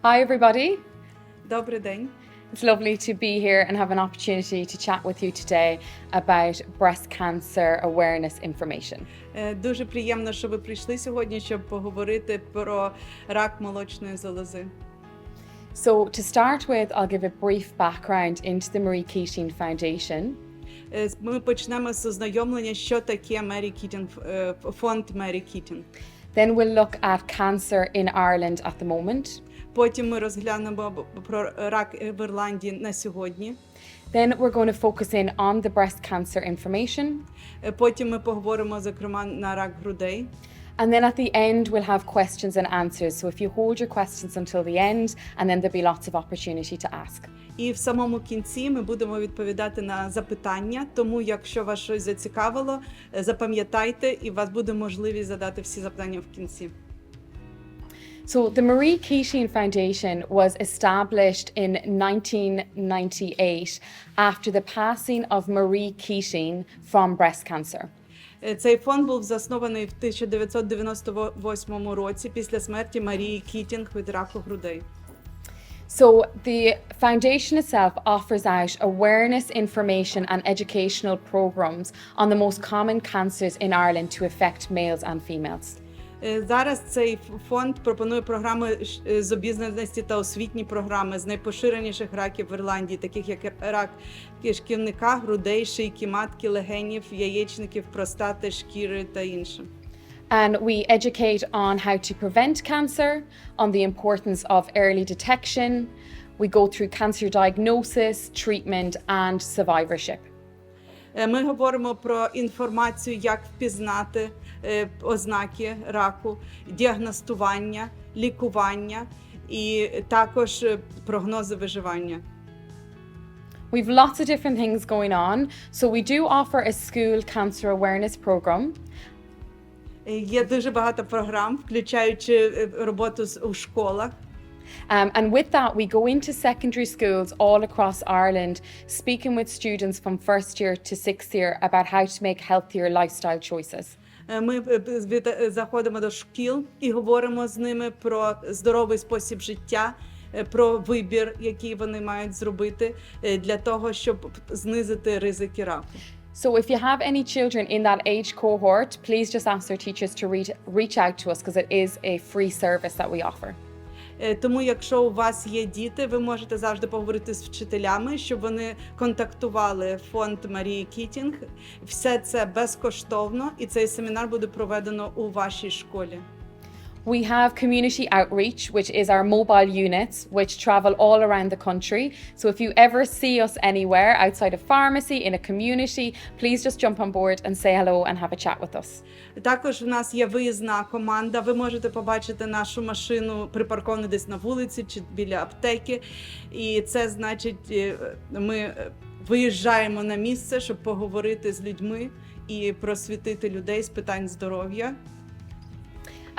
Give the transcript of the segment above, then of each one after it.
Hi everybody. Добрий день. It's lovely to be here and have an opportunity to chat with you today about breast cancer awareness information. Дуже приємно, що ви прийшли сьогодні, щоб поговорити про рак молочної залози. So to start with, I'll give a brief background into the Marie Keating Foundation. Ми почнемо з ознайомлення, що таке фонд Marie Keating. Then we'll look at cancer in Ireland at the moment. Потім ми розглянемо про рак в Ірландії на сьогодні. Then we're going to focus in on the breast cancer information. Потім ми поговоримо, зокрема, на рак грудей. And then at the end, we'll have questions and answers. So if you hold your questions until the end, and then there'll be lots of opportunity to ask. І в самому кінці ми будемо відповідати на запитання, тому якщо вас щось зацікавило, запам'ятайте, і у вас буде можливість задати всі запитання в кінці. So the Marie Keating Foundation was established in 1998 after the passing of Marie Keating from breast cancer. Цей фонд був заснований в 1998 році після смерті Марії Кітінг від раку грудей. So the foundation itself offers out awareness, information and educational programs on the most common cancers in Ireland to affect males and females. Зараз цей фонд пропонує програми з обізнаності та освітні програми з найпоширеніших раків в Ірландії, таких як рак кишківника, грудей, шийки матки, легенів, яєчників, простати, шкіри та інше. And we educate on how to prevent cancer, on the importance of early detection. We go through cancer diagnosis, treatment and survivorship. Ми говоримо про інформацію, як впізнати ознаки раку, діагностування, лікування і також прогнози виживання. We've lots of different things going on. So we do offer a school cancer awareness program. Є дуже багато програм, включаючи роботу у школах. And with that, we go into secondary schools all across Ireland, speaking with students from first year to sixth year about how to make healthier lifestyle choices. Ми заходимо до шкіл і говоримо з ними про здоровий спосіб життя, про вибір, який вони мають зробити для того, щоб знизити ризики раку. So if you have any children in that age cohort, please just ask their teachers to reach out to us because it is a free service that we offer. Тому, якщо у вас є діти, ви можете завжди поговорити з вчителями, щоб вони контактували фонд Марії Кітінг. Все це безкоштовно, і цей семінар буде проведено у вашій школі. We have community outreach, which is our mobile units, which travel all around the country. So if you ever see us anywhere outside a pharmacy, in a community, please just jump on board and say hello and have a chat with us. Також у нас є виїзна команда. Ви можете побачити нашу машину припарковану десь на вулиці чи біля аптеки. І це значить, ми виїжджаємо на місце, щоб поговорити з людьми і просвітити людей з питань здоров'я.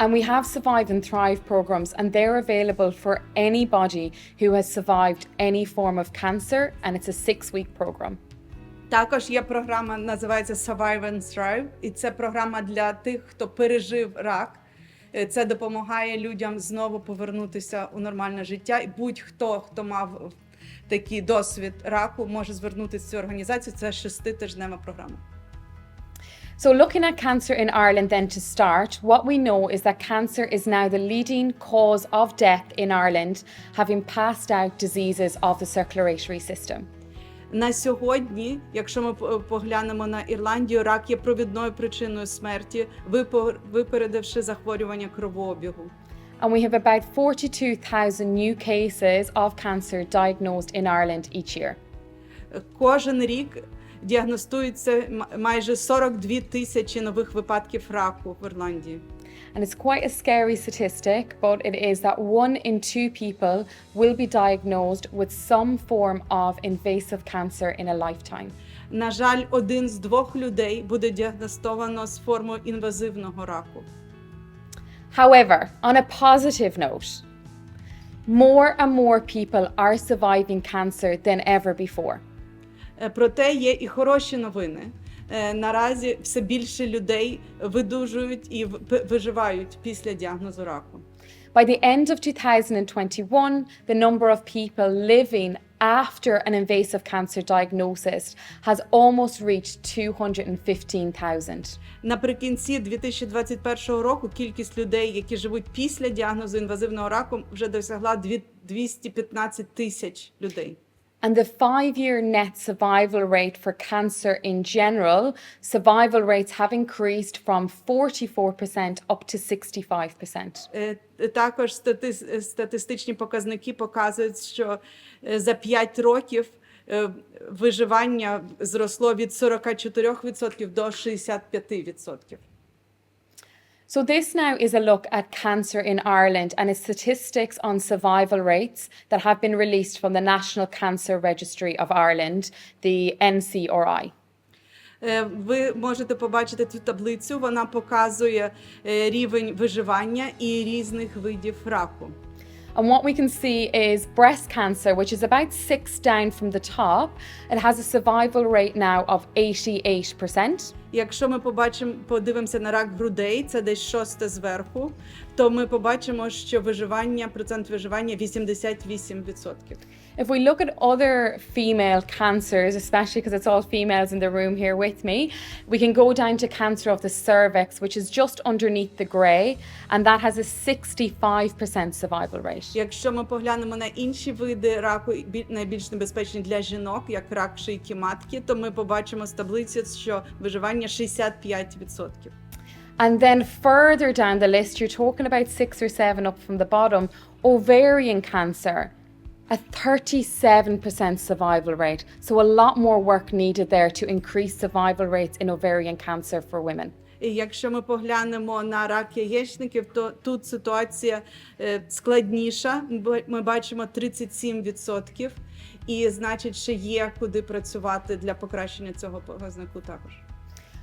And we have Survive and Thrive programs, and they're available for anybody who has survived any form of cancer, and it's a 6-week program. Також є програма, називається Survive and Thrive, і це програма для тих, хто пережив рак. Це допомагає людям знову повернутися у нормальне життя. І будь-хто, хто мав такий досвід раку, може звернутися в цю організацію. Це 6-тижнева програма. So looking at cancer in Ireland then to start, what we know is that cancer is now the leading cause of death in Ireland, having passed out diseases of the circulatory system. На сьогодні, якщо ми поглянемо на Ірландію, рак є провідною причиною смерті, випередивши захворювання кровообігу. And we have about 42,000 new cases of cancer diagnosed in Ireland each year. Кожен рік діагностується майже 42 тисячі нових випадків раку в Ірландії. And it's quite a scary statistic, but it is that 1 in 2 people will be diagnosed with some form of invasive cancer in a lifetime. На жаль, 1 з 2 людей буде діагностовано з формою інвазивного раку. However, on a positive note, more and more people are surviving cancer than ever before. Проте є і хороші новини. Наразі все більше людей видужують і виживають після діагнозу раку. By the end of 2021, the number of people living after an invasive cancer diagnosis has almost reached 215,000. Наприкінці 2021 року кількість людей, які живуть після діагнозу інвазивного раку, вже досягла 215 тисяч людей. And the 5-year net survival rate for cancer in general, survival rates have increased from 44% up to 65%. Також статистичні показники показують, що за 5 років виживання зросло від 44% до 65%. So this now is a look at cancer in Ireland and its statistics on survival rates that have been released from the National Cancer Registry of Ireland, the NCRI. Ви можете побачити цю таблицю, вона показує рівень виживання і різних видів раку. And what we can see is breast cancer, which is about 6 down from the top. It has a survival rate now of 88%. Якщо ми подивимося на рак грудей, це десь 6 зверху, то ми побачимо, що процент виживання 88%. If we look at other female cancers, especially because it's all females in the room here with me, we can go down to cancer of the cervix, which is just underneath the grey, and that has a 65% survival rate. Якщо ми поглянемо на інші види раку, найбільш небезпечні для жінок, як рак шийки матки, то ми побачимо з таблиці, що виживання 65%. And then further down the list, you're talking about 6 or 7 up from the bottom, ovarian cancer. A 37% survival rate. So a lot more work needed there to increase survival rates in ovarian cancer for women. І якщо ми поглянемо на рак яєчників, то тут ситуація складніша. Ми бачимо 37%. І значить, ще є куди працювати для покращення цього показнику також.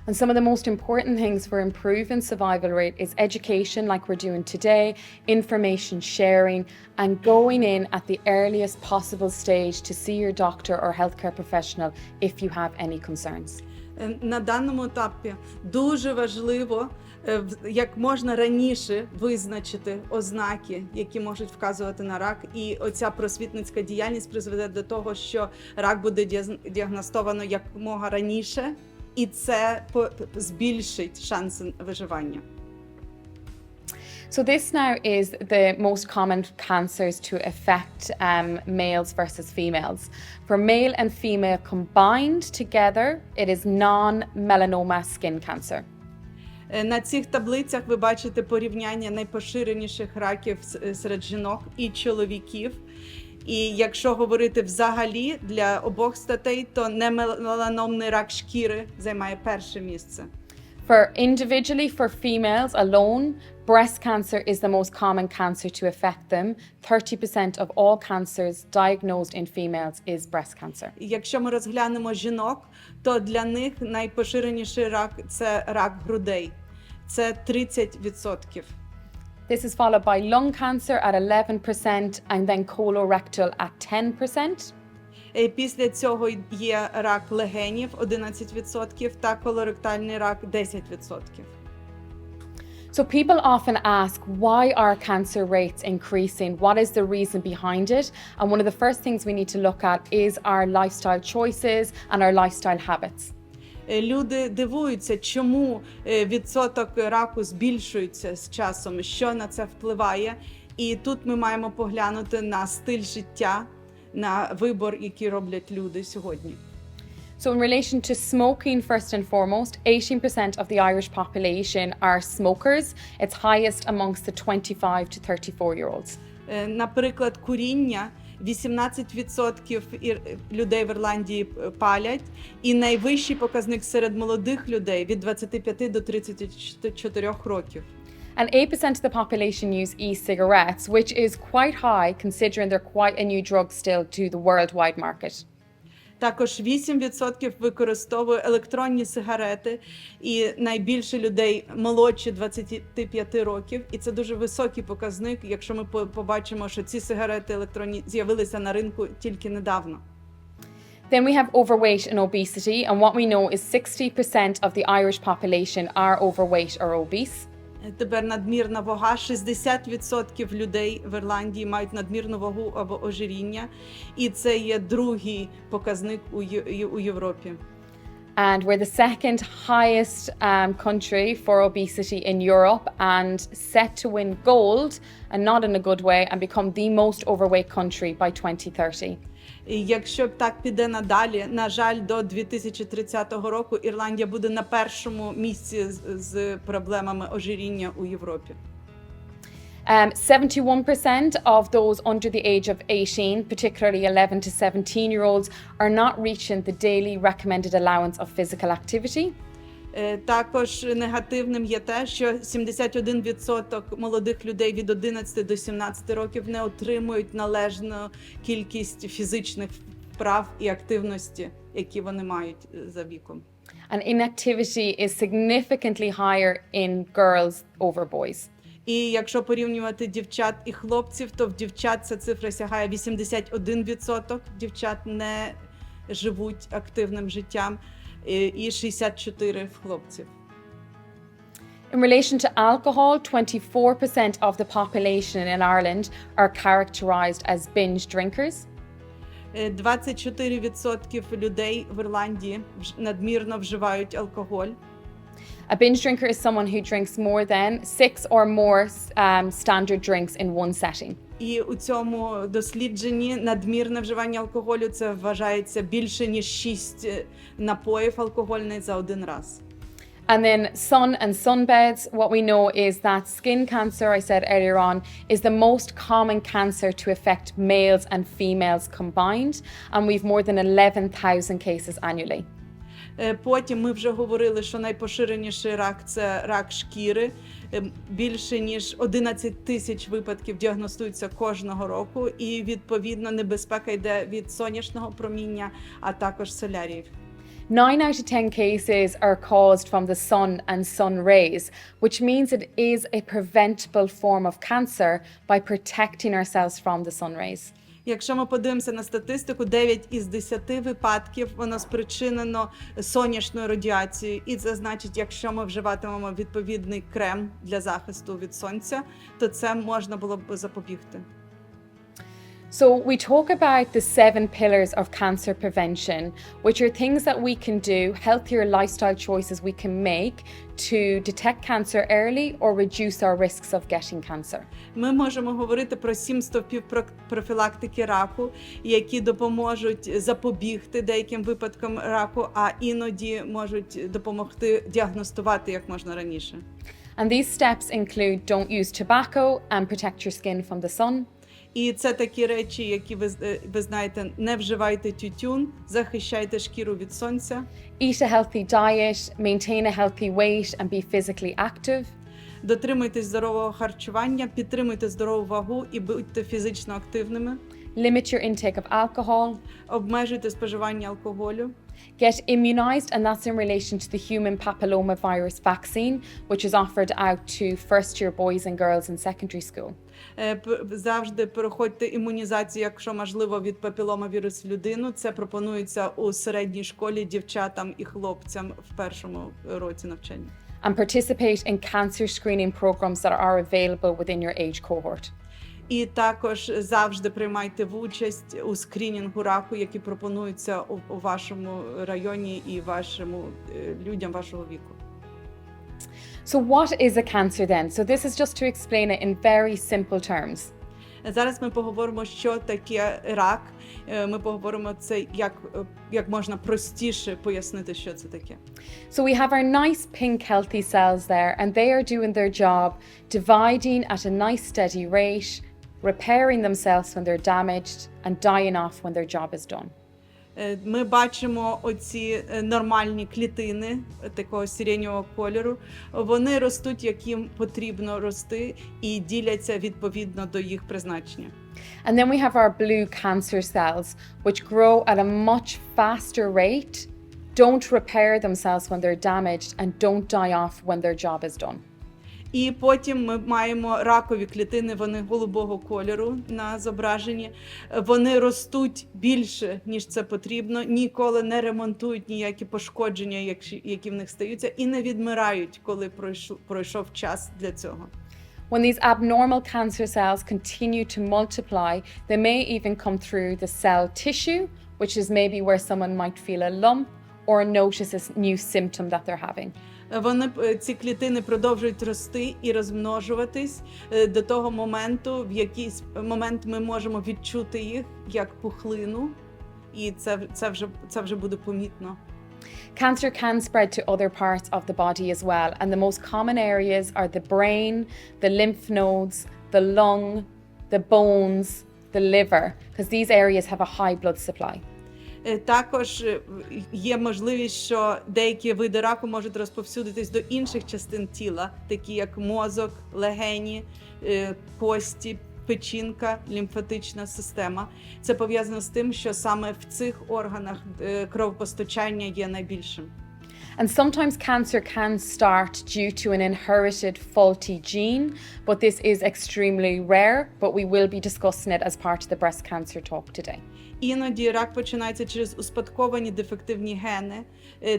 And some of the most important things for improving survival rate is education, like we're doing today, information sharing, and going in at the earliest possible stage to see your doctor or healthcare professional if you have any concerns. На даному етапі дуже важливо як можна раніше визначити ознаки, які можуть вказувати на рак, і оця просвітницька діяльність призведе до того, що рак буде діагностовано якомога раніше, і це збільшить шанси виживання. So this now is the most common cancers to affect males versus females. For male and female combined together, it is non-melanoma skin cancer. На цих таблицях ви бачите порівняння найпоширеніших раків серед жінок і чоловіків. І якщо говорити взагалі для обох статей, то немеланомний рак шкіри займає перше місце. Individually, for females alone, breast cancer is the most common cancer to affect them. 30% of all cancers diagnosed in females is breast cancer. Якщо ми розглянемо жінок, то для них найпоширеніший рак – це рак грудей. Це 30%. This is followed by lung cancer at 11% and then colorectal at 10%. Після цього є рак легенів 11% та колоректальний рак 10%. So people often ask, why are cancer rates increasing? What is the reason behind it? And one of the first things we need to look at is our lifestyle choices and our lifestyle habits. Люди дивуються, чому відсоток раку збільшується з часом, що на це впливає. І тут ми маємо поглянути на стиль життя, на вибір, який роблять люди сьогодні. So in relation to smoking, first and foremost, 18% of the Irish population are smokers. It's highest amongst the 25 to 34-year-olds. Наприклад, куріння. 18% людей в Ірландії палять, і найвищий показник серед молодих людей від 25 до 34 років. And 8% of the population use e-cigarettes, which is quite high considering they're quite a new drug still to the worldwide market. Також 8% використовує електронні сигарети, і найбільше людей молодші 25 років. І це дуже високий показник, якщо ми побачимо, що ці сигарети електронні з'явилися на ринку тільки недавно. Then we have overweight and obesity, and what we know is 60% of the Irish population are overweight or obese. Тепер надмірна вага. 60% людей в Ірландії мають надмірну вагу або ожиріння. І це є другий показник у Європі. And we're the second highest country for obesity in Europe and set to win gold, and not in a good way, and become the most overweight country by 2030. І якщо так піде надалі, на жаль, до 2030 року Ірландія буде на першому місці з проблемами ожиріння у Європі. 71% of those under the age of 18, particularly 11 to 17-year-olds, are not reaching the daily recommended allowance of physical activity. Також негативним є те, що 71% молодих людей від 11 до 17 років не отримують належну кількість фізичних вправ і активності, які вони мають за віком. And inactivity is significantly higher in girls over boys. І якщо порівнювати дівчат і хлопців, то в дівчат ця цифра сягає 81%. Дівчат не живуть активним життям, і 64% в хлопців. In relation to alcohol, 24% of the population in Ireland are characterised as binge drinkers. 24% людей в Ірландії надмірно вживають алкоголь. A binge drinker is someone who drinks more than 6 or more standard drinks in one setting. І у цьому дослідженні надмірне вживання алкоголю це вважається більше ніж 6 напоїв алкогольних за один раз. And then sun and sunbeds, what we know is that skin cancer, I said earlier on, is the most common cancer to affect males and females combined, and we've more than 11,000 cases annually. Потім ми вже говорили, що найпоширеніший рак – це рак шкіри. Більше ніж 11 тисяч випадків діагностуються кожного року, і відповідно небезпека йде від сонячного проміння, а також соляріїв. 9 out of 10 cases are caused from the sun and sun rays, which means it is a preventable form of cancer by protecting ourselves from the sun rays. Якщо ми подивимося на статистику, 9 із 10 випадків воно спричинено сонячною радіацією. І це значить, якщо ми вживатимемо відповідний крем для захисту від сонця, то це можна було б запобігти. So we talk about the 7 pillars of cancer prevention, which are things that we can do, healthier lifestyle choices we can make to detect cancer early or reduce our risks of getting cancer. Ми можемо говорити про 7 стовпів профілактики раку, які допоможуть запобігти деяким випадкам раку, а іноді можуть допомогти діагностувати як можна раніше. And these steps include don't use tobacco and protect your skin from the sun. І це такі речі, які ви знаєте, не вживайте тютюн, захищайте шкіру від сонця. Eat a healthy diet, maintain a healthy weight and be physically active. Дотримуйтесь здорового харчування, підтримуйте здорову вагу і будьте фізично активними. Limit your intake of alcohol. Обмежуйте споживання алкоголю. Get immunized, and that's in relation to the human papillomavirus vaccine, which is offered out to first-year boys and girls in secondary school. Завжди проходьте імунізацію, якщо можливо, від папіломавірусу людину. Це пропонується у середній школі дівчатам і хлопцям в першому році навчання. And participate in cancer screening programs that are available within your age cohort. І також завжди приймайте участь у скрінінгу раку, які пропонуються у вашому районі і вашому людям вашого віку. So what is a cancer then? So this is just to explain it in very simple terms. Зараз ми поговоримо, що таке рак. Ми поговоримо це, як можна простіше пояснити, що це таке. So we have our nice pink healthy cells there, and they are doing their job, dividing at a nice steady rate, repairing themselves when they're damaged, and dying off when their job is done. Ми бачимо оці нормальні клітини такого сиреневого кольору. Вони ростуть, як їм потрібно рости, і діляться відповідно до їх призначення. And then we have our blue cancer cells, which grow at a much faster rate, don't repair themselves when they're damaged, and don't die off when their job is done. І потім ми маємо ракові клітини, вони голубого кольору на зображенні. Вони ростуть більше, ніж це потрібно, ніколи не ремонтують ніякі пошкодження, які в них стаються, і не відмирають, коли пройшов час для цього. When these abnormal cancer cells continue to multiply, they may even come through the cell tissue, which is maybe where someone might feel a lump or notice a new symptom that they're having. Ці клітини продовжують рости і розмножуватись до того моменту, в якийсь момент ми можемо відчути їх як пухлину, і це вже буде помітно. Cancer can spread to other parts of the body as well, and the most common areas are the brain, the lymph nodes, the lung, the bones, the liver, because these areas have a high blood supply. Також є можливість, що деякі види раку можуть розповсюдитись до інших частин тіла, такі як мозок, легені, кості, печінка, лімфатична система. Це пов'язано з тим, що саме в цих органах кровопостачання є найбільшим. And sometimes cancer can start due to an inherited faulty gene, but this is extremely rare, but we will be discussing it as part of the breast cancer talk today. Іноді рак починається через успадковані дефективні гени.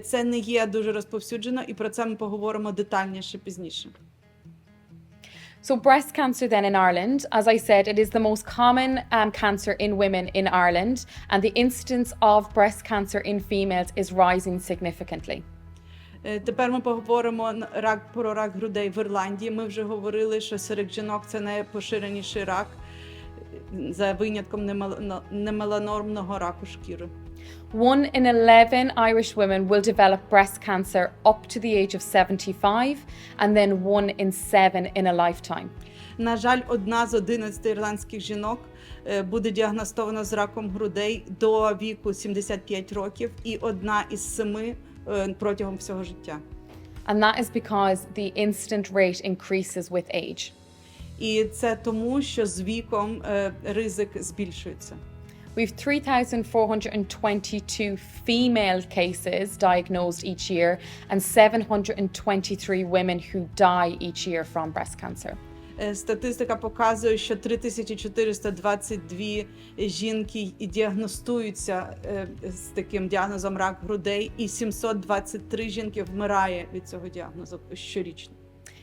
Це не є дуже розповсюджено, і про це ми поговоримо детальніше пізніше. So breast cancer then in Ireland, as I said, it is the most common cancer in women in Ireland, and the incidence of breast cancer in females is rising significantly. Тепер ми поговоримо про рак грудей в Ірландії. Ми вже говорили, що серед жінок це найпоширеніший рак, за винятком немеланормного раку шкіри. 1 in 11 Irish women will develop breast cancer up to the age of 75, and then 1 in 7 in a lifetime. На жаль, 1 з 11 ірландських жінок буде діагностована з раком грудей до віку 75 років, і 1 із 7 протягом всього життя. And that is because the incidence rate increases with age. І це тому, що з віком ризик збільшується. We've 3,422 female cases diagnosed each year and 723 women who die each year from breast cancer. Статистика показує, що 3422 жінки діагностуються з таким діагнозом рак грудей, і 723 жінки вмирає від цього діагнозу щорічно.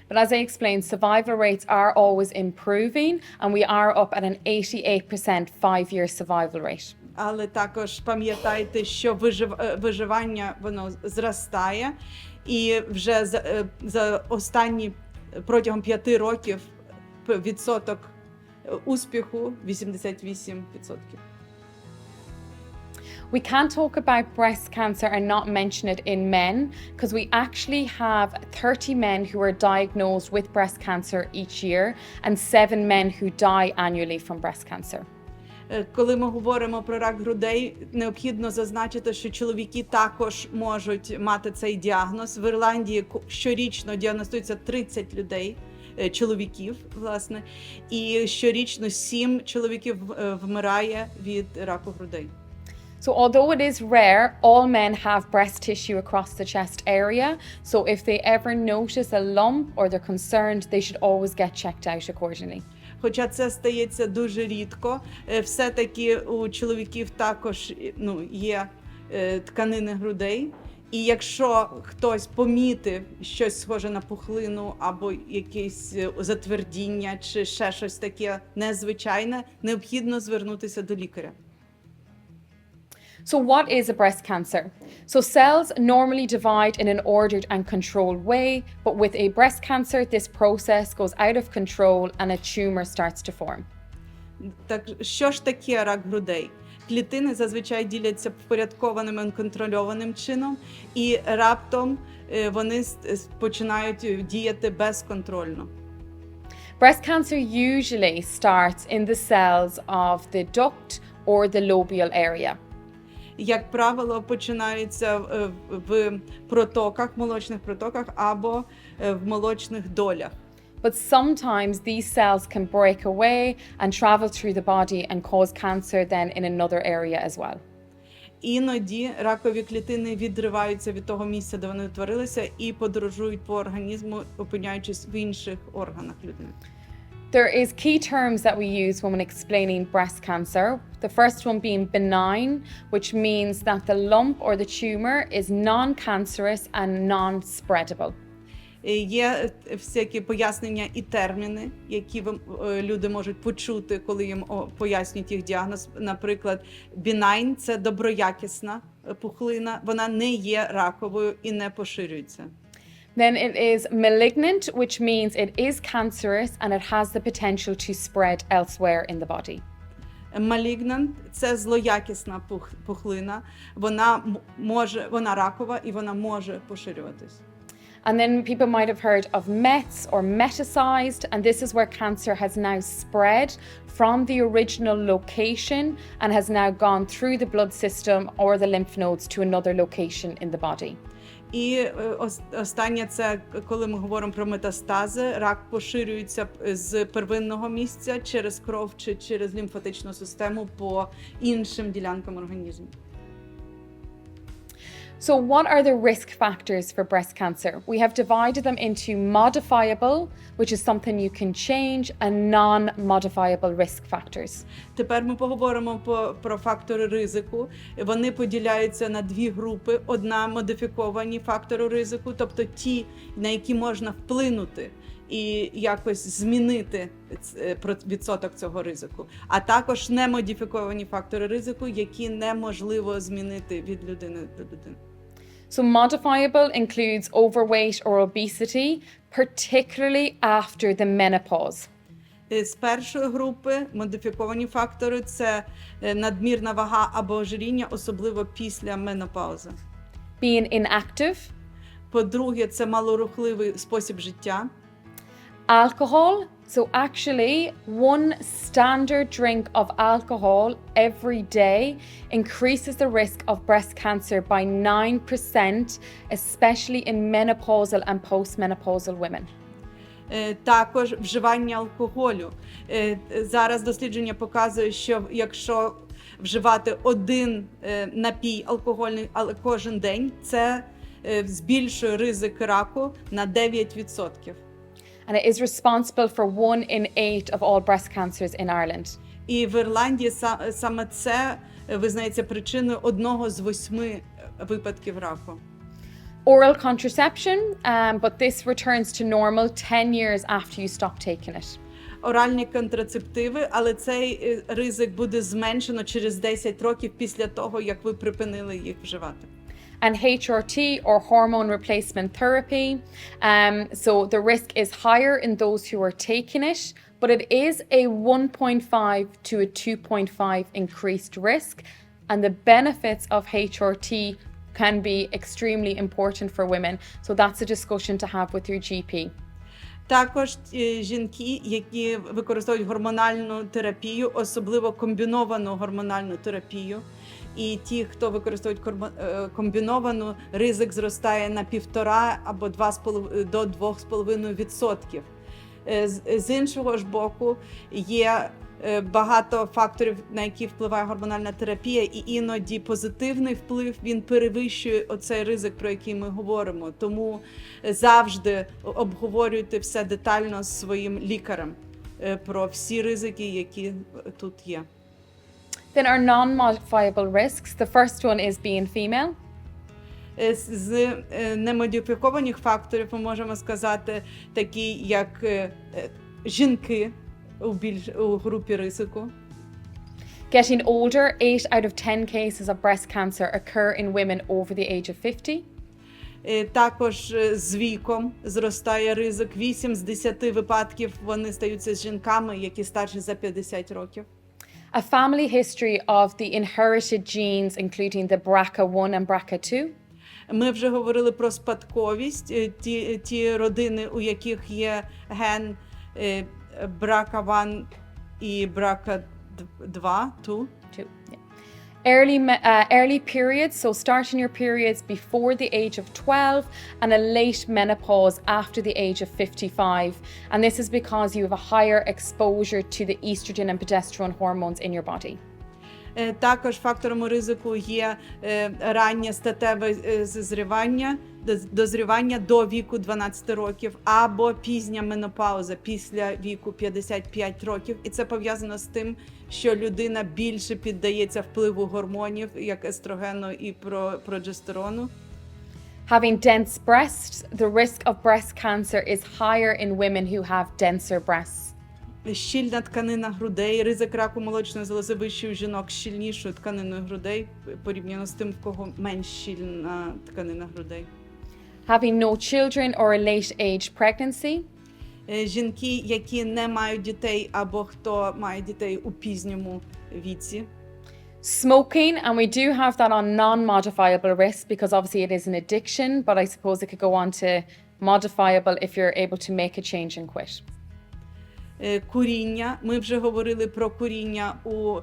But as I explained, survival rates are always improving, and we are up at an 88% 5-year survival rate. Але також пам'ятайте, що виживання воно зростає, і вже за останні протягом 5 років відсоток успіху 88%. We can't talk about breast cancer and not mention it in men, because we actually have 30 men who are diagnosed with breast cancer each year and 7 men who die annually from breast cancer. Коли ми говоримо про рак грудей, необхідно зазначити, що чоловіки також можуть мати цей діагноз. В Ірландії щорічно діагностується 30 людей, чоловіків, власне, і щорічно 7 чоловіків вмирає від раку грудей. So although it is rare, all men have breast tissue across the chest area. So if they ever notice a lump or they're concerned, they should always get checked out accordingly. Хоча це стається дуже рідко, все-таки у чоловіків також є тканини грудей. І якщо хтось помітив щось схоже на пухлину або якесь затвердіння чи ще щось таке незвичайне, необхідно звернутися до лікаря. So what is a breast cancer? So cells normally divide in an ordered and controlled way, but with a breast cancer, this process goes out of control and a tumor starts to form. Так, що ж таке рак грудей? Клітини зазвичай діляться впорядкованим і контрольованим чином, і раптом вони починають діяти безконтрольно. Breast cancer usually starts in the cells of the duct or the lobial area. Як правило, починаються в протоках, молочних протоках або в молочних долях. But sometimes these cells can break away and travel through the body and cause cancer then in another area as well. Іноді ракові клітини відриваються від того місця, де вони утворилися, і подорожують по організму, опиняючись в інших органах людини. There is key terms that we use when explaining breast cancer. The first one being benign, which means that the lump or the tumor is non-cancerous and non-spreadable. Є всякі пояснення і терміни, які люди можуть почути, коли їм пояснюють їх діагноз. Наприклад, benign – це доброякісна пухлина, вона не є раковою і не поширюється. Then it is malignant, which means it is cancerous and it has the potential to spread elsewhere in the body. Malignant – це злоякісна пухлина, вона ракова і вона може поширюватись. And then people might have heard of mets or metastasized, and this is where cancer has now spread from the original location and has now gone through the blood system or the lymph nodes to another location in the body. І останнє – це коли ми говоримо про метастази, рак поширюється з первинного місця через кров чи через лімфатичну систему по іншим ділянкам організму. So what are the risk factors for breast cancer? We have divided them into modifiable, which is something you can change, and non-modifiable risk factors. Тепер ми поговоримо про фактори ризику. Вони поділяються на дві групи. Одна – модифіковані фактори ризику, тобто ті, на які можна вплинути і якось змінити відсоток цього ризику. А також немодифіковані фактори ризику, які неможливо змінити від людини до людини. So modifiable includes overweight or obesity, particularly after the menopause. З першої групи модифіковані фактори – це надмірна вага або ожиріння, особливо після менопаузи. Being inactive. По-друге, це малорухливий спосіб життя. Alcohol. So actually, one standard drink of alcohol every day increases the risk of breast cancer by 9%, especially in menopausal and postmenopausal women. Також вживання алкоголю. Зараз дослідження показує, що якщо вживати один напій алкогольний, але кожен день, це збільшує ризик раку на 9%. And it is responsible for 1 in 8 of all breast cancers in Ireland. І в Ірландії саме це визнається причиною 1 з 8 випадків раку. Oral contraception, but this returns to normal 10 years after you stop taking it. Оральні контрацептиви, але цей ризик буде зменшено через 10 років після того, як ви припинили їх вживати. And HRT or hormone replacement therapy. So the risk is higher in those who are taking it, but it is a 1.5 to a 2.5 increased risk. And the benefits of HRT can be extremely important for women. So that's a discussion to have with your GP. Також жінки, які використовують гормональну терапію, особливо комбіновану гормональну терапію, і ті, хто використовують комбіновану, ризик зростає на 1,5 або до 2,5%. З іншого ж боку, є багато факторів, на які впливає гормональна терапія, і іноді позитивний вплив, він перевищує оцей ризик, про який ми говоримо. Тому завжди обговорюйте все детально з своїм лікарем про всі ризики, які тут є. Then our non-modifiable risks. The first one is being female. З немодифікованих факторів ми можемо сказати такі, як жінки у групі ризику. Getting older, 8 out of 10 cases of breast cancer occur in women over the age of 50. Також з віком зростає ризик. 8 з 10 випадків вони стаються з жінками, які старші за 50 років. A family history of the inherited genes, including the BRCA1 and BRCA2. Ми вже говорили про спадковість, ті родини, у яких є ген BRCA1 і BRCA2. Early periods, so starting your periods before the age of 12 and a late menopause after the age of 55. And this is because you have a higher exposure to the estrogen and progesterone hormones in your body. Також фактором ризику є раннє статеве дозрівання до віку 12 років або пізня менопауза після віку 55 років. І це пов'язано з тим, що людина більше піддається впливу гормонів, як естрогену і прогестерону. Having dense breasts, the risk of breast cancer is higher in women who have denser breasts. Щільна тканина грудей, ризик раку молочної залози вищий у жінок з щільнішою тканиною грудей, порівняно з тим, в кого менш щільна тканина грудей. Having no children or a late age pregnancy. Жінки, які не мають дітей або хто має дітей у пізньому віці. Smoking, and we do have that on non-modifiable risk because obviously it is an addiction, but I suppose it could go on to modifiable if you're able to make a change and quit. Куріння. Ми вже говорили про куріння у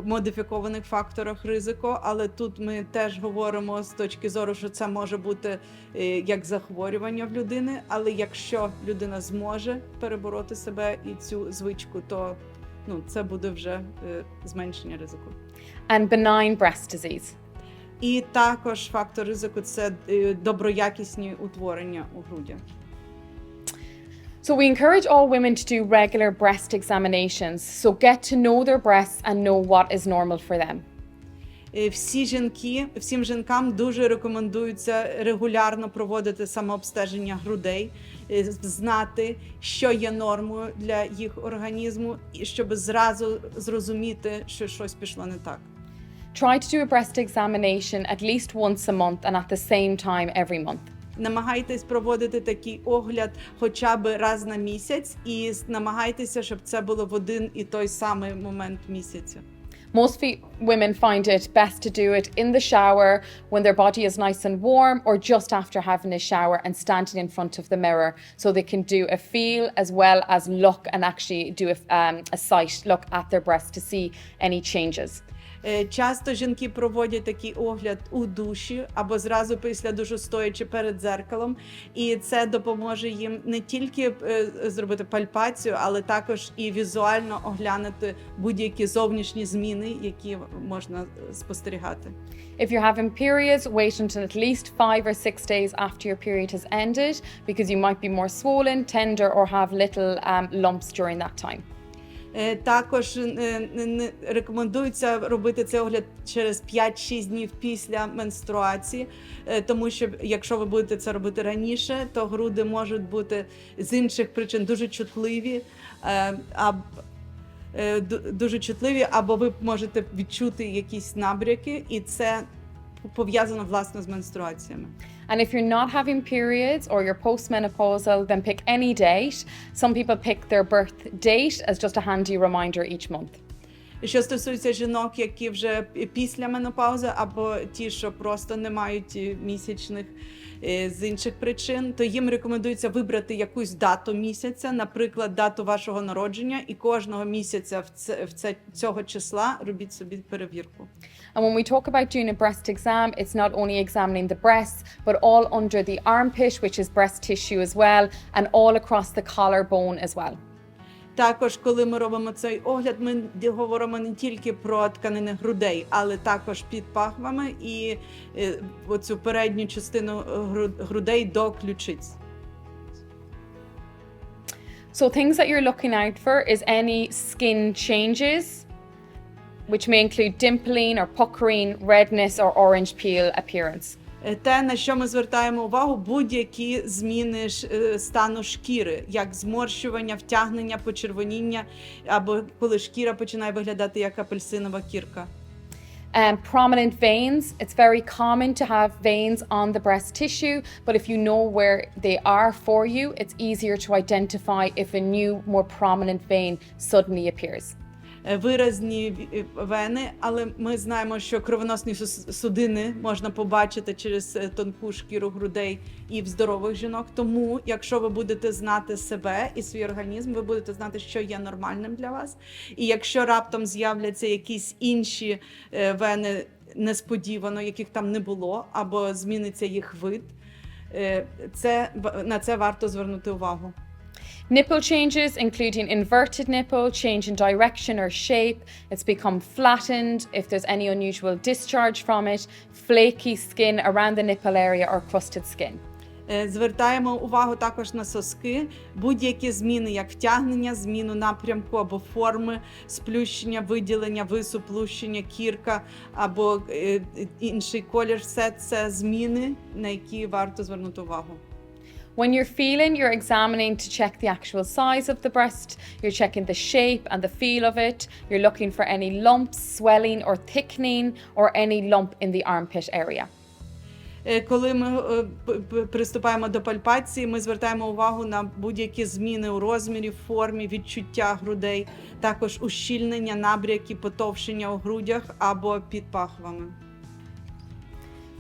модифікованих факторах ризику, але тут ми теж говоримо з точки зору, що це може бути як захворювання в людини, але якщо людина зможе перебороти себе і цю звичку, то це буде вже зменшення ризику. And benign breast disease. І також фактор ризику – це доброякісні утворення у грудях. So we encourage all women to do regular breast examinations, so get to know their breasts and know what is normal for them. Всім жінкам дуже рекомендується регулярно проводити самообстеження грудей, знати, що є нормою для їх організму, і щоб зразу зрозуміти, що щось пішло не так. Try to do a breast examination at least once a month and at the same time every month. Намагайтесь проводити такий огляд хоча б раз на місяць і намагайтеся, щоб це було в один і той самий момент місяця. Most women find it best to do it in the shower when their body is nice and warm, or just after having a shower and standing in front of the mirror, so they can do a feel as well as look and actually do a sight look at their breast to see any changes. Часто жінки проводять такий огляд у душі або зразу після душу стоячи перед дзеркалом, і це допоможе їм не тільки зробити пальпацію, але також і візуально оглянути будь-які зовнішні зміни, які можна спостерігати. If you're having periods, wait until at least 5 or 6 days after your period has ended, because you might be more swollen, tender, or have little lumps during that time. Також рекомендується робити цей огляд через 5-6 днів після менструації, тому що якщо ви будете це робити раніше, то груди можуть бути з інших причин дуже чутливі, або ви можете відчути якісь набряки, і це пов'язано, власне, з менструаціями. And if you're not having periods or you're postmenopausal, then pick any date. Some people pick their birth date as just a handy reminder each month. Що стосується жінок, які вже після менопаузи, або ті, що просто не мають місячних з інших причин, то їм рекомендується вибрати якусь дату місяця, наприклад, дату вашого народження, і кожного місяця цього числа робіть собі перевірку. And when we talk about doing a breast exam, it's not only examining the breasts, but all under the armpit, which is breast tissue as well, and all across the collarbone as well. Також, коли ми робимо цей огляд, ми говоримо не тільки про тканини грудей, але також під пахвами і оцю передню частину грудей до ключиць. So things that you're looking out for is any skin changes, which may include dimpling or puckering, redness or orange peel appearance. Те, на що ми звертаємо увагу, будь-які зміни стану шкіри, як зморщування, втягнення, почервоніння, або коли шкіра починає виглядати як апельсинова кірка. Prominent veins. It's very common to have veins on the breast tissue, but if you know where they are for you, it's easier to identify if a new, more prominent vein suddenly appears. Виразні вени, але ми знаємо, що кровоносні судини можна побачити через тонку шкіру грудей і в здорових жінок. Тому, якщо ви будете знати себе і свій організм, ви будете знати, що є нормальним для вас. І якщо раптом з'являться якісь інші вени несподівано, яких там не було, або зміниться їх вид, на це варто звернути увагу. Nipple changes, including inverted nipple, change in direction or shape, it's become flattened, if there's any unusual discharge from it, flaky skin around the nipple area or crusted skin. Звертаємо увагу також на соски, будь-які зміни, як втягнення, зміну напрямку або форми, сплющення, виділення, висуп, лущення, кірка або інший колір – все це зміни, на які варто звернути увагу. When you're feeling, you're examining to check the actual size of the breast, you're checking the shape and the feel of it, you're looking for any lumps, swelling or thickening, or any lump in the armpit area. Коли ми приступаємо до пальпації, ми звертаємо увагу на будь-які зміни у розмірі, формі, відчуття грудей, також ущільнення, набряки, потовщення у грудях або під пахвами.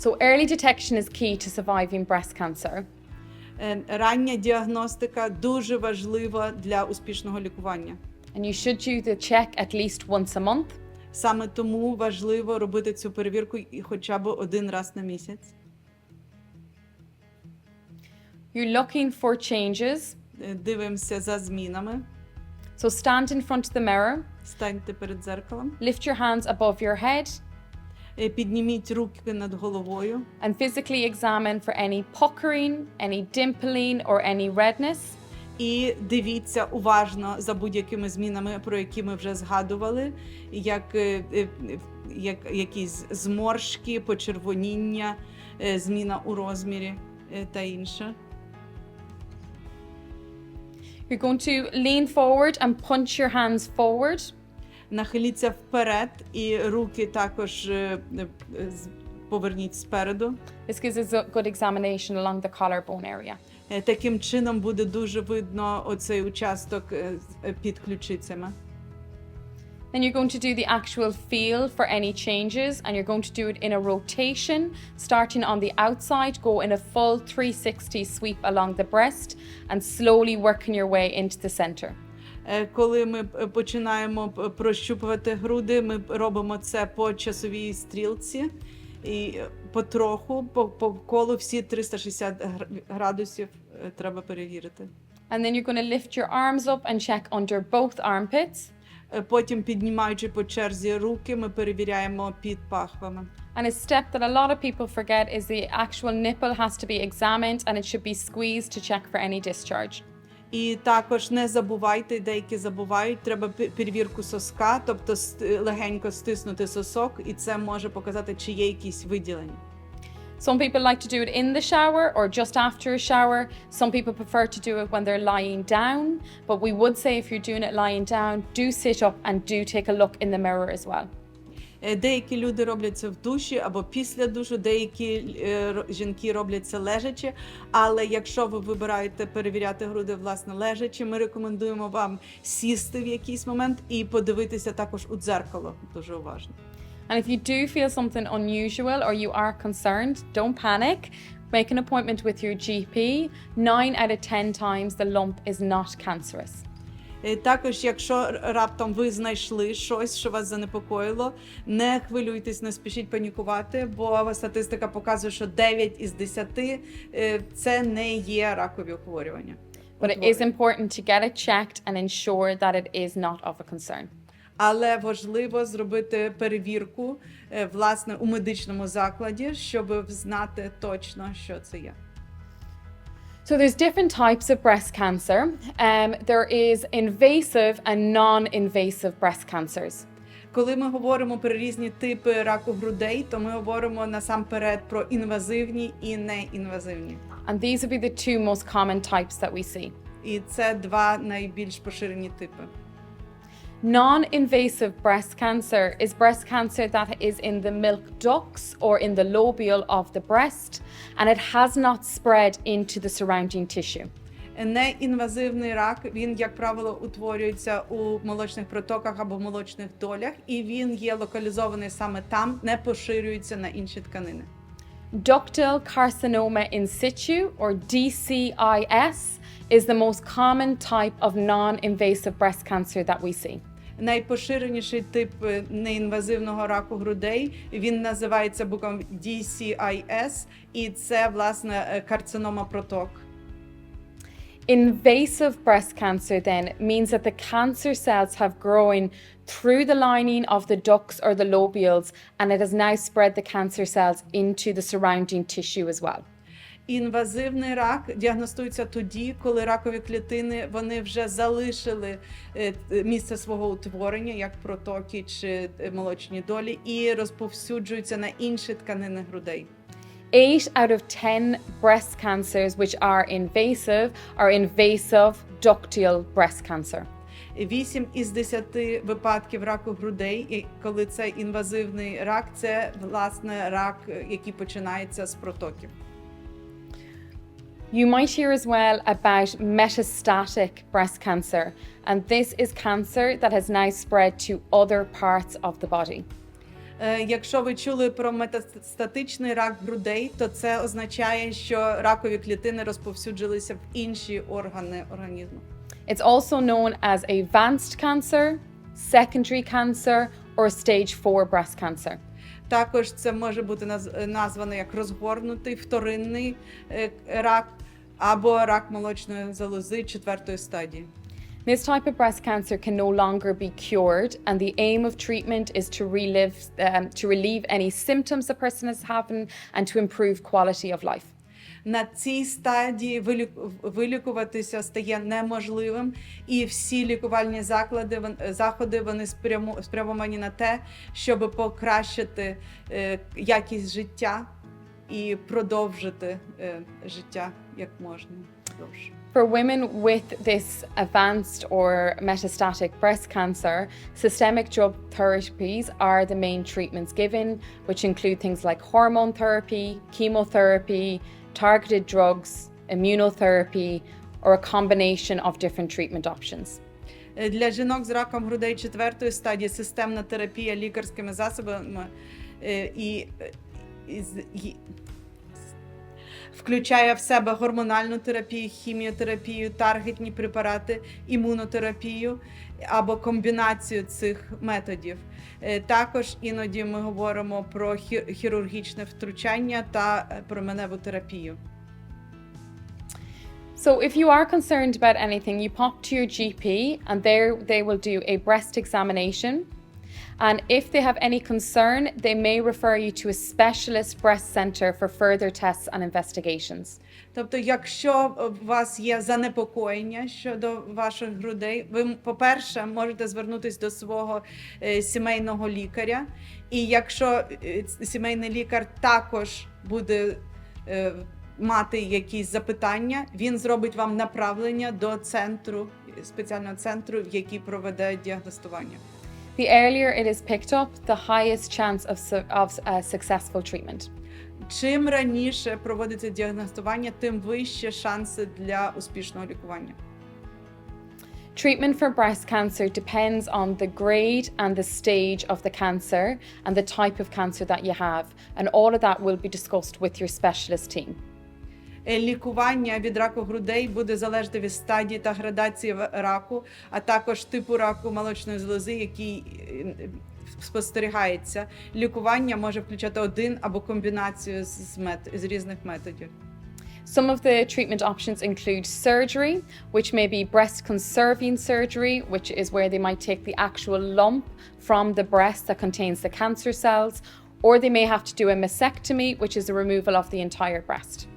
So early detection is key to surviving breast cancer. Рання діагностика дуже важлива для успішного лікування. And you should do the check at least once a month. Саме тому важливо робити цю перевірку хоча б один раз на місяць. You're looking for changes. Дивимося за змінами. So stand in front of the mirror. Станьте перед дзеркалом. Lift your hands above your head. Підніміть руки над головою. And physically examine for any puckering, any dimpling or any redness. І дивіться уважно за будь-якими змінами, про які ми вже згадували, як якісь зморшки, почервоніння, зміна у розмірі та інше. You're going to lean forward and punch your hands forward. Нахиліться вперед і руки також поверніть спереду. This gives us a good examination along the collarbone area. Таким чином буде дуже видно оцей участок під ключицями. Then you're going to do the actual feel for any changes, and you're going to do it in a rotation, starting on the outside, go in a full 360 sweep along the breast and slowly working your way into the center. Коли ми починаємо прощупувати груди, ми робимо це по часовій стрілці і потроху, по колу всі 360 градусів треба перевірити. And then you're going to lift your arms up and check under both armpits. Потім, піднімаючи по черзі руки, ми перевіряємо під пахвами. And a step that a lot of people forget is the actual nipple has to be examined and it should be squeezed to check for any discharge. І також не забувайте, деякі забувають, треба перевірку соска, тобто легенько стиснути сосок, і це може показати, чи є якісь виділення. Some people like to do it in the shower or just after a shower. Some people prefer to do it when they're lying down. But we would say if you're doing it lying down, do sit up and do take a look in the mirror as well. Деякі люди роблять це в душі або після душу, деякі жінки роблять це лежачи. Але якщо ви вибираєте перевіряти груди, власне, лежачи, ми рекомендуємо вам сісти в якийсь момент і подивитися також у дзеркало дуже уважно. And if you do feel something unusual or you are concerned, don't panic. Make an appointment with your GP. 9 out of 10 times the lump is not cancerous. Також, якщо раптом ви знайшли щось, що вас занепокоїло, не хвилюйтесь, не спішіть панікувати, бо статистика показує, що 9 із 10 – це не є ракові захворювання. But it is important to get it checked and ensure that it is not of a concern. Але важливо зробити перевірку, власне, у медичному закладі, щоб знати точно, що це є. So there's different types of breast cancer. There is invasive and non-invasive breast cancers. Коли ми говоримо про різні типи раку грудей, то ми говоримо насамперед про інвазивні і неінвазивні. And these would be the two most common types that we see. І це два найбільш поширені типи. Non-invasive breast cancer is breast cancer that is in the milk ducts or in the lobule of the breast, and it has not spread into the surrounding tissue. Неінвазивний рак, він, як правило, утворюється у молочних протоках або молочних долях, і він є локалізований саме там, не поширюється на інші тканини. Ductal carcinoma in situ, or DCIS, is the most common type of non-invasive breast cancer that we see. Найпоширеніший тип неінвазивного раку грудей, він називається буквами DCIS, і це, власне, карцинома проток. Invasive breast cancer then means that the cancer cells have grown through the lining of the ducts or the lobules, and it has now spread the cancer cells into the surrounding tissue as well. Інвазивний рак діагностується тоді, коли ракові клітини вони вже залишили місце свого утворення, як протоки чи молочні долі, і розповсюджуються на інші тканини грудей. 8 out of 10 breast cancers which are invasive ductal breast cancer. 8 із 10 випадків раку грудей, і коли це інвазивний рак, це, власне, рак, який починається з протоків. You might hear as well about metastatic breast cancer, and this is cancer that has now spread to other parts of the body. Якщо ви чули про метастатичний рак грудей, то це означає, що ракові клітини розповсюджилися в інші органи організму. It's also known as advanced cancer, secondary cancer, or stage 4 breast cancer. Також це може бути названо як розгорнутий вторинний рак або рак молочної залози 4-ї стадії. This type of breast cancer can no longer be cured, and the aim of treatment is to relieve any symptoms the person is having and to improve quality of life. На цій стадії вилікуватися стає неможливим, і всі лікувальні заходи вони спрямовані на те, щоб покращити якість життя і продовжити життя як можна довше. For women with this advanced or metastatic breast cancer, systemic drug therapies are the main treatments given, which include things like hormone therapy, chemotherapy, targeted drugs, immunotherapy, or a combination of different treatment options. Для жінок з раком грудей 4-ї стадії системна терапія лікарськими засобами включає в себе гормональну терапію, хіміотерапію, таргетні препарати, імунотерапію або комбінацію цих методів. Також іноді ми говоримо про хірургічне втручання та променеву терапію. So if you are concerned about anything, you pop to your GP and there they will do a breast examination. And if they have any concern, they may refer you to a specialist breast center for further tests and investigations. Тобто, якщо у вас є занепокоєння щодо ваших грудей, ви, по-перше, можете звернутися до свого сімейного лікаря. І якщо сімейний лікар також буде мати якісь запитання, він зробить вам направлення до центру, спеціального центру, який проведе діагностування. The earlier it is picked up, the highest chance of successful treatment. Чим раніше проводиться діагностування, тим вищі шанси для успішного лікування. Treatment for breast cancer depends on the grade and the stage of the cancer and the type of cancer that you have, and all of that will be discussed with your specialist team. Лікування від раку грудей буде залежати від стадії та градації раку, а також типу раку молочної залози, який спостерігається. Лікування може включати один або комбінацію з різних методів. Some of the treatment options include surgery, which may be breast conserving surgery, which is where they might take the actual lump from the breast that contains the cancer cells, or they may have to do a mastectomy, which is the removal of the entire breast.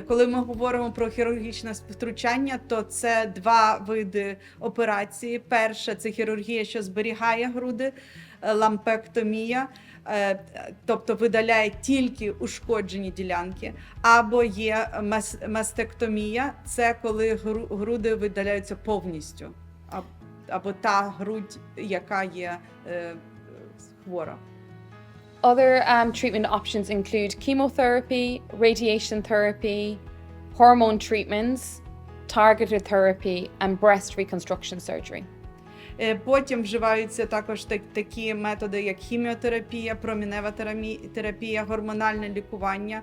Коли ми говоримо про хірургічне втручання, то це два види операції. Перша – це хірургія, що зберігає груди, лампектомія, тобто видаляє тільки ушкоджені ділянки, або є мастектомія, це коли груди видаляються повністю, або та грудь, яка є хвора. Other treatment options include chemotherapy, radiation therapy, hormone treatments, targeted therapy, and breast reconstruction surgery. Потім вживаються також такі методи, як хіміотерапія, промінева терапія, гормональне лікування,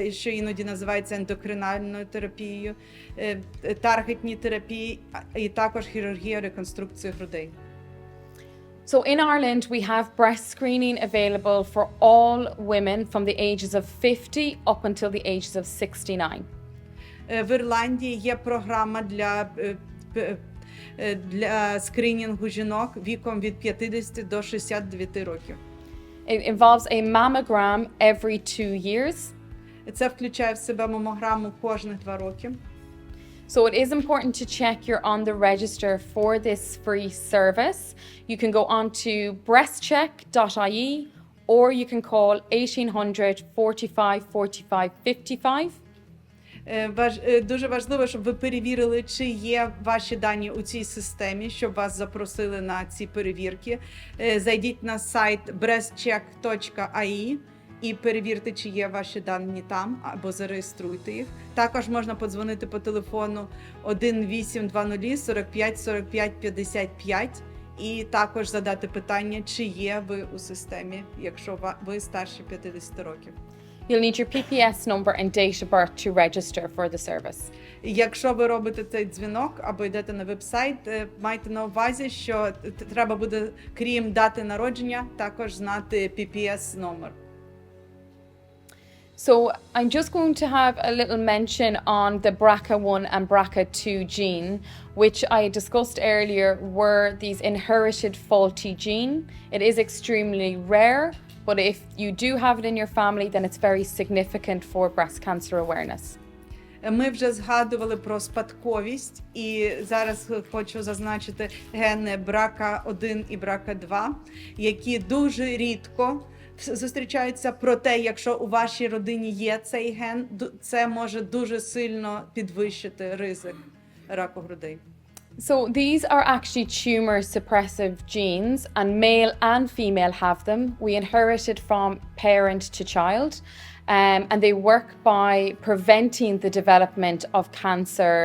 що іноді називається ендокринальною терапією, таргетні терапії і також хірургія реконструкції грудей. So in Ireland, we have breast screening available for all women from the ages of 50 up until the ages of 69. В Ірландії є програма для скринінгу жінок віком від 50 до 69 років. It involves a mammogram every 2 years. Це включає в себе мамограму кожних 2 роки. So it is important to check you're on the register for this free service. You can go on to breastcheck.ie or you can call 1800 45 45 55. Дуже важливо, щоб ви перевірили, чи є ваші дані у цій системі, щоб вас запросили на ці перевірки. Зайдіть на сайт breastcheck.ie і перевірте, чи є ваші дані там, або зареєструйте їх. Також можна подзвонити по телефону 1800 45 45 55 і також задати питання, чи є ви у системі, якщо ви старші 50 років. You'll need your PPS number and date of birth to register for the service. Якщо ви робите цей дзвінок або йдете на веб-сайт, майте на увазі, що треба буде, крім дати народження, також знати PPS номер. So I'm just going to have a little mention on the BRCA1 and BRCA2 gene, which I discussed earlier were these inherited faulty gene. It is extremely rare, but if you do have it in your family, then it's very significant for breast cancer awareness. Ми вже згадували про спадковість, і зараз хочу зазначити гени BRCA1 і BRCA2, які дуже рідко зустрічаються, проте, якщо у вашій родині є цей ген, це може дуже сильно підвищити ризик раку грудей. So these are actually tumor suppressive genes, and male and female have them. We inherit it from parent to child, and they work by preventing the development of cancer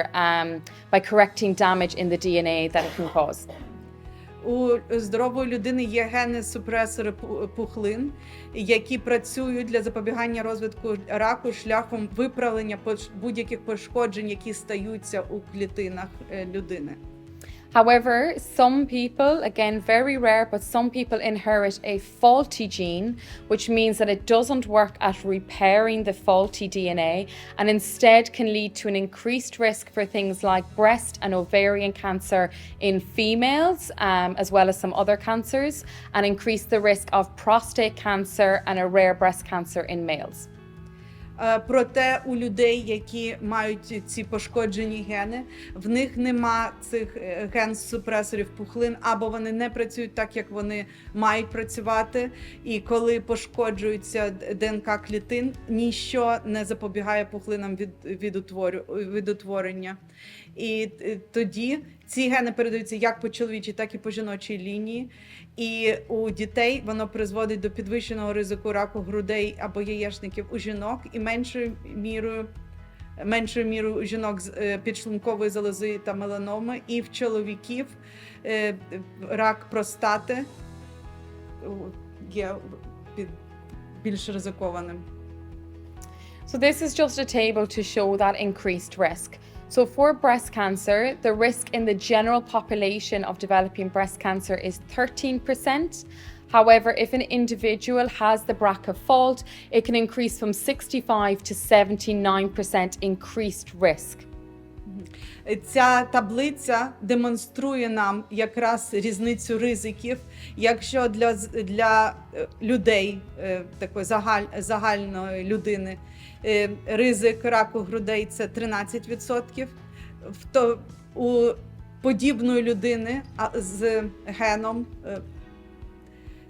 by correcting damage in the DNA that it can cause. У здорової людини є гени-супресори пухлин, які працюють для запобігання розвитку раку шляхом виправлення будь-яких пошкоджень, які стаються у клітинах людини. However, some people, again very rare, but some people inherit a faulty gene, which means that it doesn't work at repairing the faulty DNA and instead can lead to an increased risk for things like breast and ovarian cancer in females, as well as some other cancers, and increase the risk of prostate cancer and a rare breast cancer in males. Проте у людей, які мають ці пошкоджені гени, в них нема цих ген-супресорів пухлин, або вони не працюють так, як вони мають працювати. І коли пошкоджується ДНК клітин, ніщо не запобігає пухлинам від утворення. І тоді ці гени передаються як по чоловічій, так і по жіночій лінії. І у дітей воно призводить до підвищеного ризику раку грудей або яєчників у жінок і меншою мірою у жінок з підшлункової залози та меланоми, і в чоловіків рак простати є більш ризикованим. So this is just a table to show that increased risk. So for breast cancer, the risk in the general population of developing breast cancer is 13%. However, if an individual has the BRCA fault, it can increase from 65 to 79% increased risk. Ця таблиця демонструє нам якраз різницю ризиків. Якщо для людей, такої загальної людини, ризик раку грудей – це 13%, то у подібної людини з геном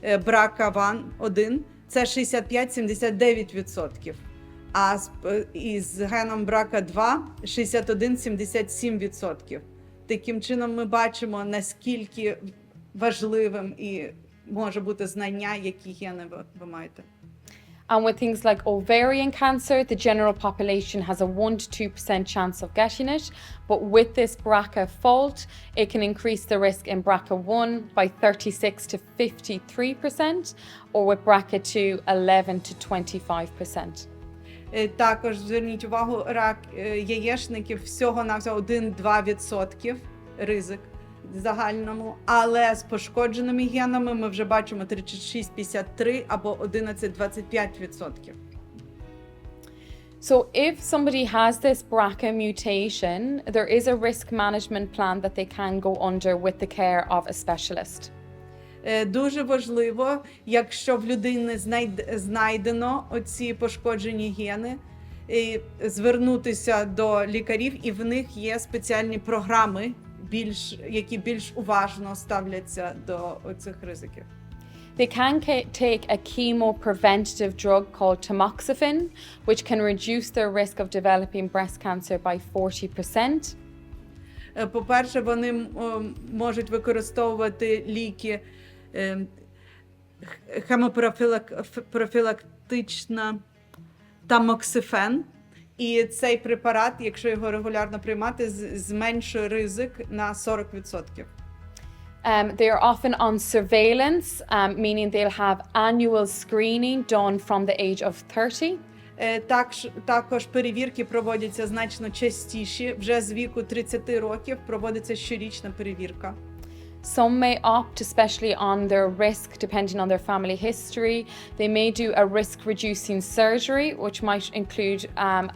BRCA1 це 65-79%. А із геном BRCA2 61-77%. Таким чином ми бачимо, наскільки важливим і може бути знання, які гени ви маєте. And with things like ovarian cancer, the general population has a 1 to 2% chance of getting it. But with this BRCA fault, it can increase the risk in BRCA1 by 36 to 53%, or with BRCA2, 11 to 25%. Також зверніть увагу, рак яєчників всього-навсього 1-2% ризик в загальному, але з пошкодженими генами ми вже бачимо 36-53 або 11-25%. So if somebody has this BRCA mutation, there is a risk management plan that they can go under with the care of a specialist. Дуже важливо, якщо в людини знайдено оці пошкоджені гени, звернутися до лікарів, і в них є спеціальні програми, які більш уважно ставляться до цих ризиків. They can take a chemo-preventative drug called tamoxifen, which can reduce their risk of developing breast cancer by 40%. По-перше, вони можуть використовувати ліки хемопрофілактична тамоксифен. І цей препарат, якщо його регулярно приймати, зменшує ризик на 40%. They are often on surveillance, meaning they'll have annual screening done from the age of 30. Також перевірки проводяться значно частіше. Вже з віку 30 років проводиться щорічна перевірка. Some may opt, especially on their risk, depending on their family history. They may do a risk-reducing surgery, which might include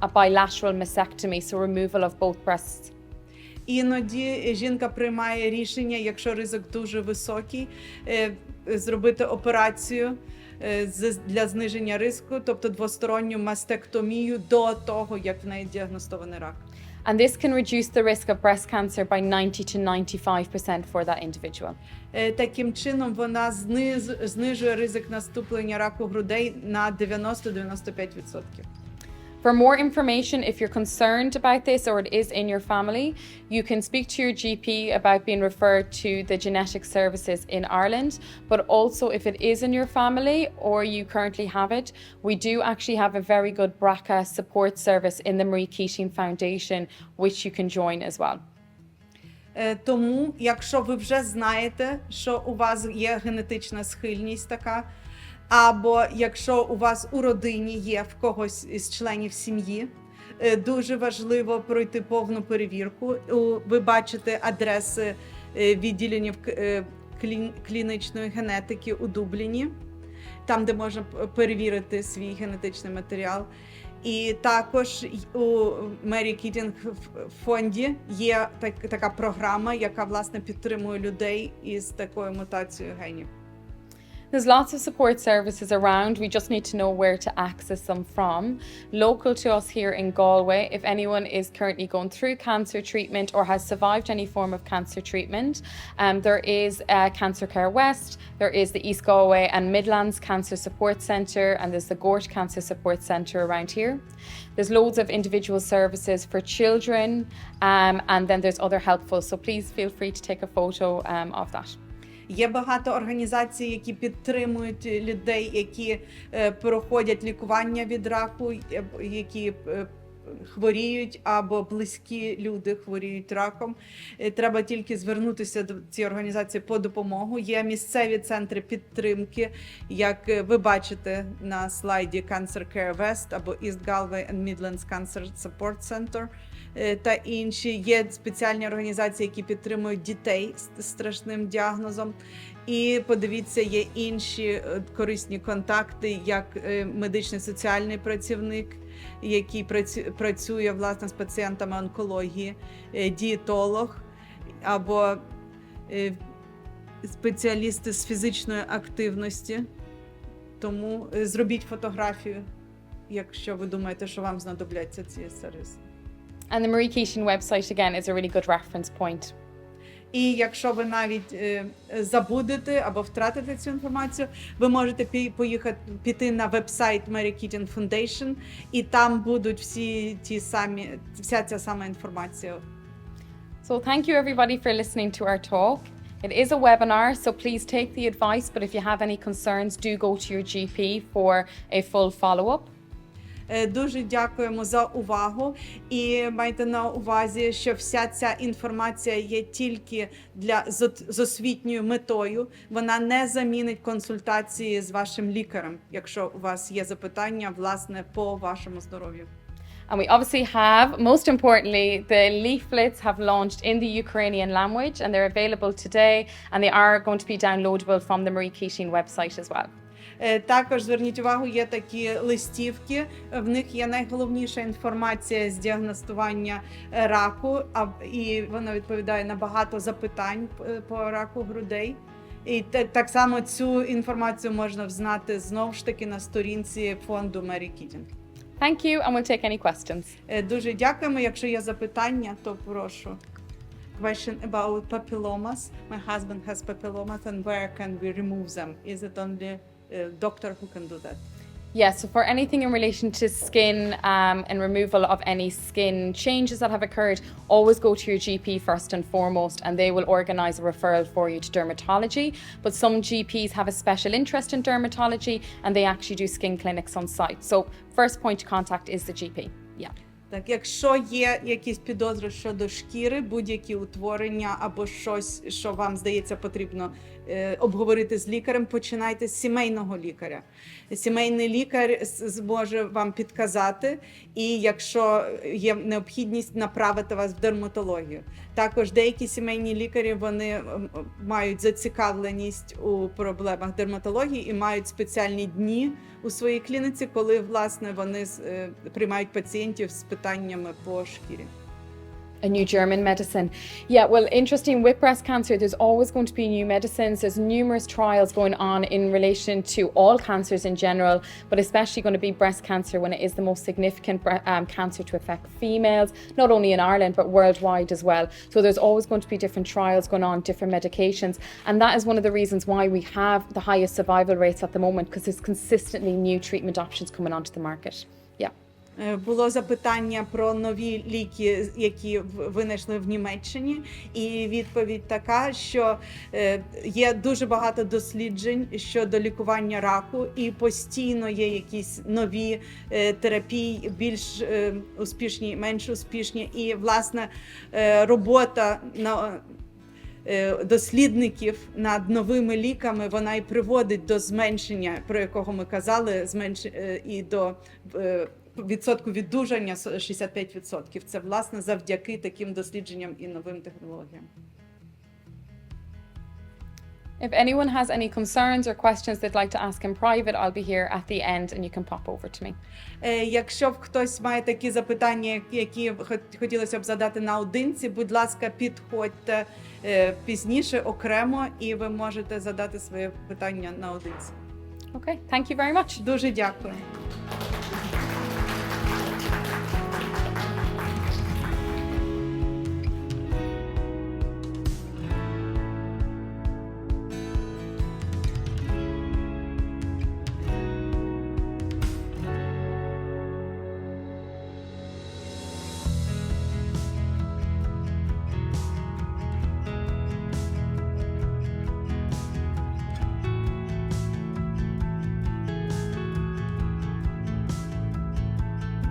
a bilateral mastectomy, so removal of both breasts. Іноді жінка приймає рішення, якщо ризик дуже високий, зробити операцію для зниження ризику, тобто двосторонню мастектомію до того, як в неї діагностований рак. And this can reduce the risk of breast cancer by 90 to 95% for that individual. Таким чином, вона знижує ризик наступлення раку грудей на 90-95%. For more information, if you're concerned about this or it is in your family, you can speak to your GP about being referred to the genetic services in Ireland. But also, if it is in your family or you currently have it, we do actually have a very good BRCA support service in the Marie Keating Foundation, which you can join as well. Тому, якщо ви вже знаєте, що у вас є генетична схильність така, або якщо у вас у родині є в когось із членів сім'ї, дуже важливо пройти повну перевірку. Ви бачите адреси відділення клінічної генетики у Дубліні, там, де можна перевірити свій генетичний матеріал. І також у Marie Keating фонді є така програма, яка, власне, підтримує людей із такою мутацією генів. There's lots of support services around. We just need to know where to access them from. Local to us here in Galway, if anyone is currently going through cancer treatment or has survived any form of cancer treatment, there is Cancer Care West, there is the East Galway and Midlands Cancer Support Centre, and there's the Gort Cancer Support Centre around here. There's loads of individual services for children, and then there's other helpful. So please feel free to take a photo of that. Є багато організацій, які підтримують людей, які проходять лікування від раку, які хворіють або близькі люди хворіють раком. Треба тільки звернутися до цієї організації по допомогу. Є місцеві центри підтримки, як ви бачите на слайді Cancer Care West або East Galway and Midlands Cancer Support Center та інші. Є спеціальні організації, які підтримують дітей з страшним діагнозом. І подивіться, є інші корисні контакти, як медичний соціальний працівник, який працює, власне, з пацієнтами онкології, дієтолог або спеціалісти з фізичної активності. Тому зробіть фотографію, якщо ви думаєте, що вам знадобляться ці сервіси. And the Marie Keating website, again, is a really good reference point. І якщо ви навіть забудете або втратите цю інформацію, ви можете піти на веб-сайт Marie Keating Foundation, і там будуть вся ця сама інформація. So thank you everybody for listening to our talk. It is a webinar, so please take the advice, but if you have any concerns, do go to your GP for a full follow-up. Дуже дякуємо за увагу і майте на увазі, що вся ця інформація є тільки з освітньою метою. Вона не замінить консультації з вашим лікарем, якщо у вас є запитання, власне, по вашому здоров'ю. And we obviously have, most importantly, the leaflets have launched in the Ukrainian language and they're available today and they are going to be downloadable from the Marie Keating website as well. Також зверніть увагу, є такі листівки, в них є найголовніша інформація з діагностування раку, і вона відповідає на багато запитань по раку грудей. І так само цю інформацію можна взнати знову ж таки на сторінці фонду Marie Keating. Thank you, and we'll take any questions. Дуже дякуємо. Якщо є запитання, то прошу. Question about papillomas. My husband has papillomas, and where can we remove them? Is it only doctor who can do that? Yes, so for anything in relation to skin and removal of any skin changes that have occurred, always go to your GP first and foremost, and they will organise a referral for you to dermatology. But some GPs have a special interest in dermatology, and they actually do skin clinics on site. So first point of contact is the GP. Yeah. Так, якщо є якісь підозри щодо шкіри, будь-які утворення або щось, що вам здається потрібно обговорити з лікарем, починайте з сімейного лікаря. Сімейний лікар зможе вам підказати, і якщо є необхідність, направити вас в дерматологію. Також деякі сімейні лікарі, вони мають зацікавленість у проблемах дерматології і мають спеціальні дні у своїй клініці, коли, власне, вони приймають пацієнтів з питаннями по шкірі. A new German medicine. Yeah, well, interesting, with breast cancer, there's always going to be new medicines. There's numerous trials going on in relation to all cancers in general, but especially going to be breast cancer when it is the most significant cancer to affect females, not only in Ireland, but worldwide as well. So there's always going to be different trials going on, different medications. And that is one of the reasons why we have the highest survival rates at the moment, because there's consistently new treatment options coming onto the market. Yeah. Було запитання про нові ліки, які винайшли в Німеччині, і відповідь така, що є дуже багато досліджень щодо лікування раку, і постійно є якісь нові терапії, більш успішні, менш успішні, і, власне, робота дослідників над новими ліками, вона і приводить до зменшення, про якого ми казали, і до відсотку віддужання 65%. Це, власне, завдяки таким дослідженням і новим технологіям. If anyone has any concerns or questions they'd like to ask in private, I'll be here at the end and you can pop over to me. Якщо хтось має такі запитання, які хотілося б задати наодинці, будь ласка, підходьте пізніше окремо і ви можете задати своє питання наодинці. Okay, thank you very much. Дуже дякую.